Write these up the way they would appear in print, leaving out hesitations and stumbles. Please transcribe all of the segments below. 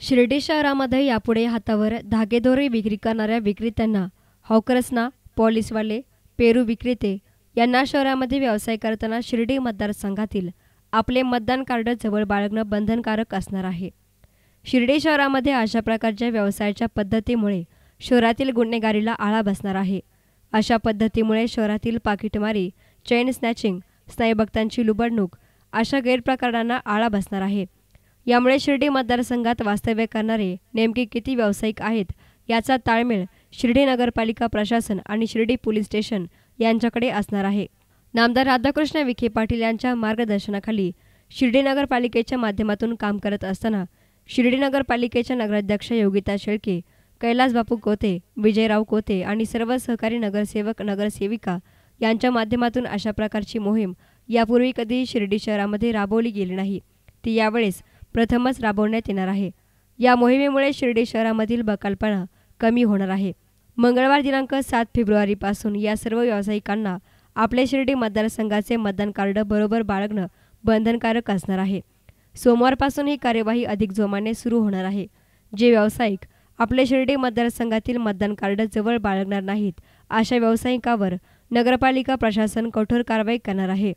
शिर्डी शहरामध्ये यापुढे हातावर धागेदोरे विक्री करणाऱ्या विक्रेत्यांना, हॉकर्सना, पॉलिसवाले, पेरू विक्रेते यांना शहरामध्ये व्यवसाय करताना शिर्डी मतदारसंघातील आपले मतदान कार्ड जवळ बाळगणं बंधनकारक असणार आहे। शिर्डी शहरामध्ये अशा प्रकारच्या व्यवसायाच्या पद्धतीमुळे शहरातील गुन्हेगारीला आळा बसणार आहे। अशा पद्धतीमुळे शहरातील पाकिटमारी, चेन स्नॅचिंग, स्नायूभक्तांची लुबाडणूक अशा गैरप्रकारांना आळा बसणार आहे। यामुळे शिर्डी मतदारसंघात वास्तव्य करणारे नेमके किती व्यावसायिक आहेत याचा ताळमेळ शिर्डी नगरपालिका प्रशासन आणि शिर्डी पोलीस स्टेशन यांच्याकडे असणार आहे। नामदार राधाकृष्ण विखे पाटील यांच्या मार्गदर्शनाखाली शिर्डी नगरपालिकेच्या माध्यमातून काम करत असताना शिर्डी नगरपालिकेच्या नगराध्यक्ष योगिता शेळके, कैलास बापू कोते, विजयराव कोते आणि सर्व सहकारी नगरसेवक नगरसेविका यांच्या माध्यमातून अशा प्रकारची मोहीम यापूर्वी कधी शिर्डी शहरामध्ये राबवली गेली नाही, ती यावेळेस प्रथमच राबवण्यात येणार आहे। या मोहिमेमुळे शिर्डी शहरामधील बकालपणा कमी होणार आहे। मंगळवार दिनांक 7 फेब्रुवारीपासून या सर्व व्यावसायिकांना आपले शिर्डी मतदारसंघाचे मतदान कार्ड बरोबर बाळगणं बंधनकारक असणार आहे। सोमवारपासून ही कार्यवाही अधिक जोमाने सुरू होणार आहे। जे व्यावसायिक आपले शिर्डी मतदारसंघातील मतदान कार्ड जवळ बाळगणार नाहीत अशा व्यावसायिकांवर नगरपालिका प्रशासन कठोर कारवाई करणार आहे।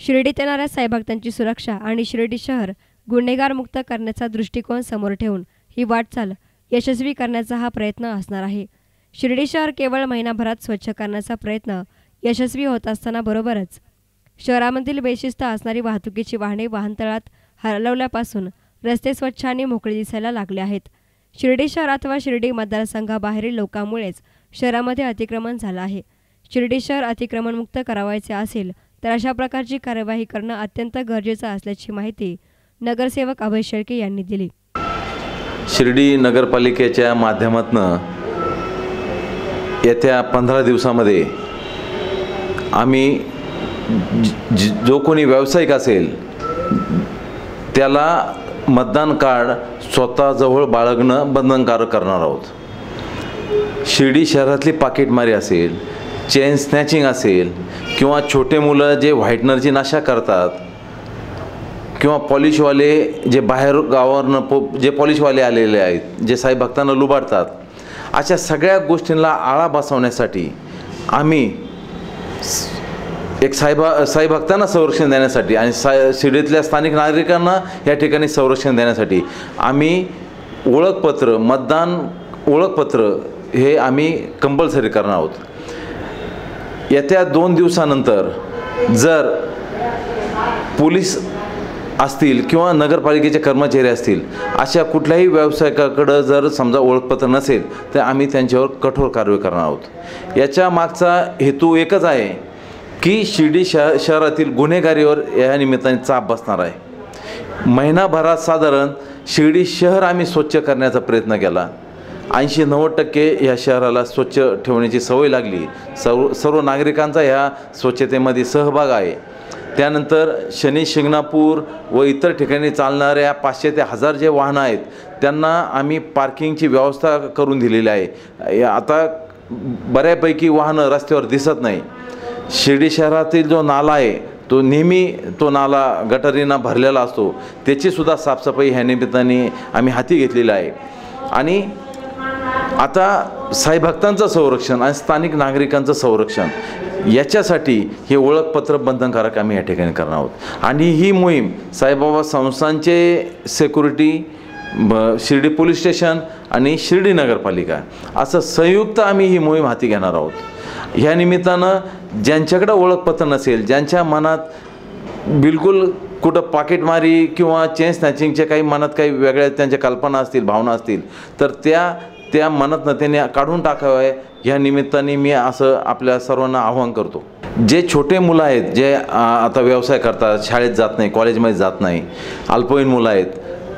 शिर्डीत येणाऱ्या साईभक्तांची सुरक्षा आणि शिर्डी शहर गुन्हेगारमुक्त करण्याचा दृष्टिकोन समोर ठेवून ही वाटचाल यशस्वी करण्याचा हा प्रयत्न असणार आहे। शिर्डी शहर केवळ महिनाभरात स्वच्छ करण्याचा प्रयत्न यशस्वी होत असताना बरोबरच शहरामधील बेशिस्त असणारी वाहतुकीची वाहने वाहनतळात हलवल्यापासून रस्ते स्वच्छ आणि मोकळे दिसायला लागले आहेत। शिर्डी शहरात व शिर्डी मतदारसंघाबाहेरील लोकांमुळेच शहरामध्ये अतिक्रमण झालं आहे। शिर्डी शहर अतिक्रमणमुक्त करावायचे असेल तर अशा प्रकारची कार्यवाही करणं अत्यंत गरजेचं असल्याची माहिती नगरसेवक अभय शेळके यांनी दिली। शिर्डी नगरपालिकेच्या माध्यमातून येत्या 15 दिवसामध्ये आम्ही जो कोणी व्यावसायिक असेल त्याला मतदान कार्ड स्वतःजवळ बाळगणं बंधनकारक करणार आहोत। शिर्डी शहरातली पाकिटमारी असेल, चेन स्नॅचिंग असेल किंवा छोटे मुलं जे व्हाईटनरची नशा करतात किंवा पॉलिशवाले जे बाहेर गावावरनं जे पॉलिशवाले आलेले आहेत, जे साईभक्तांना लुबाडतात, अशा सगळ्या गोष्टींना आळा बसवण्यासाठी आम्ही एक साईभक्तांना संरक्षण देण्यासाठी आणि शिर्डीतल्या स्थानिक नागरिकांना या ठिकाणी संरक्षण देण्यासाठी आम्ही ओळखपत्र, मतदान ओळखपत्र हे आम्ही कंपल्सरी करणार आहोत। येत्या 2 दिवसानंतर जर पोलीस असतील किंवा नगरपालिकेचे कर्मचारी असतील अशा कुठल्याही व्यावसायिकाकडं जर समजा ओळखपत्र नसेल तर आम्ही त्यांच्यावर कठोर कारवाई करणार आहोत। याच्या मागचा हेतू एकच आहे की शिर्डी शहरातील गुन्हेगारीवर या निमित्ताने चाप बसणार आहे। महिनाभरात साधारण शिर्डी शहर आम्ही स्वच्छ करण्याचा प्रयत्न केला। 80-90% या शहराला स्वच्छ ठेवण्याची सवय लागली। सर्व नागरिकांचा ह्या स्वच्छतेमध्ये सहभाग आहे। त्यानंतर शनी शिंगणापूर व इतर ठिकाणी चालणाऱ्या 500 ते 1000 जे वाहनं आहेत त्यांना आम्ही पार्किंगची व्यवस्था करून दिलेली आहे। आता बऱ्यापैकी वाहनं रस्त्यावर दिसत नाही। शिर्डी शहरातील जो नाला आहे तो नेहमी तो नाला गटारींना भरलेला असतो, त्याचीसुद्धा साफसफाई ह्या निमित्ताने आम्ही हाती घेतलेली आहे। आणि आता साईभक्तांचं संरक्षण आणि स्थानिक नागरिकांचं संरक्षण याच्यासाठी हे ओळखपत्र बंधनकारक आम्ही या ठिकाणी करणार आहोत। आणि ही मोहीम साईबाबा संस्थांचे सिक्युरिटी, शिर्डी पोलीस स्टेशन आणि शिर्डी नगरपालिका असं संयुक्त आम्ही ही मोहीम हाती घेणार आहोत। ह्या निमित्तानं ज्यांच्याकडे ओळखपत्र नसेल, ज्यांच्या मनात बिलकुल कुठं पाकिटमारी किंवा चेन स्नॅचिंगच्या काही मनात काही वेगळ्या त्यांच्या कल्पना असतील, भावना असतील तर त्या मनातनं त्यांनी काढून टाकावे ह्या निमित्ताने मी असं आपल्या सर्वांना आवाहन करतो। जे छोटे मुलं आहेत, जे आता व्यवसाय करतात, शाळेत जात नाही, कॉलेजमध्ये जात नाही, अल्पवयीन मुलं आहेत,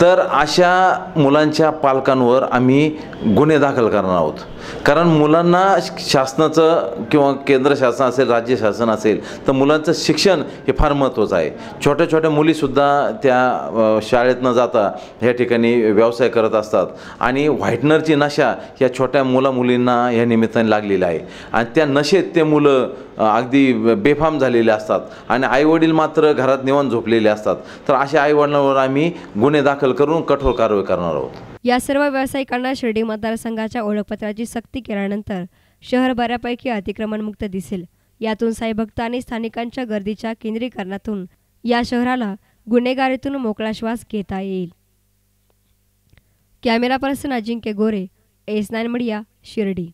तर अशा मुलांच्या पालकांवर आम्ही गुन्हे दाखल करणार आहोत। कारण मुलांना शासनाचं किंवा केंद्र शासन असेल, राज्य शासन असेल तर मुलांचं शिक्षण हे फार महत्त्वाचं आहे। छोट्या छोट्या मुलीसुद्धा त्या शाळेत न जाता ह्या ठिकाणी व्यवसाय करत असतात आणि व्हाईटनरची नशा ह्या छोट्या मुलींना ह्या निमित्ताने लागलेली आहे आणि त्या नशेत ते मुलं अगदी बेफाम झालेले असतात आणि आईवडील मात्र घरात निवांत झोपलेले असतात। तर अशा आईवडिलांवर आम्ही गुन्हे दाखल करून कठोर कारवाई करणार आहोत। या सर्व व्यावसायिकांना शिर्डी मतदारसंघाच्या ओळखपत्राची सक्ती केल्यानंतर शहर बऱ्यापैकी अतिक्रमणमुक्त दिसेल. यातून साईभक्त आणि स्थानिकांच्या गर्दीच्या केंद्रीकरणातून या शहराला गुन्हेगारीतून मोकळा श्वास घेता येईल. कॅमेरा पर्सन अजिंक्य गोरे, S9 मीडिया, शिर्डी.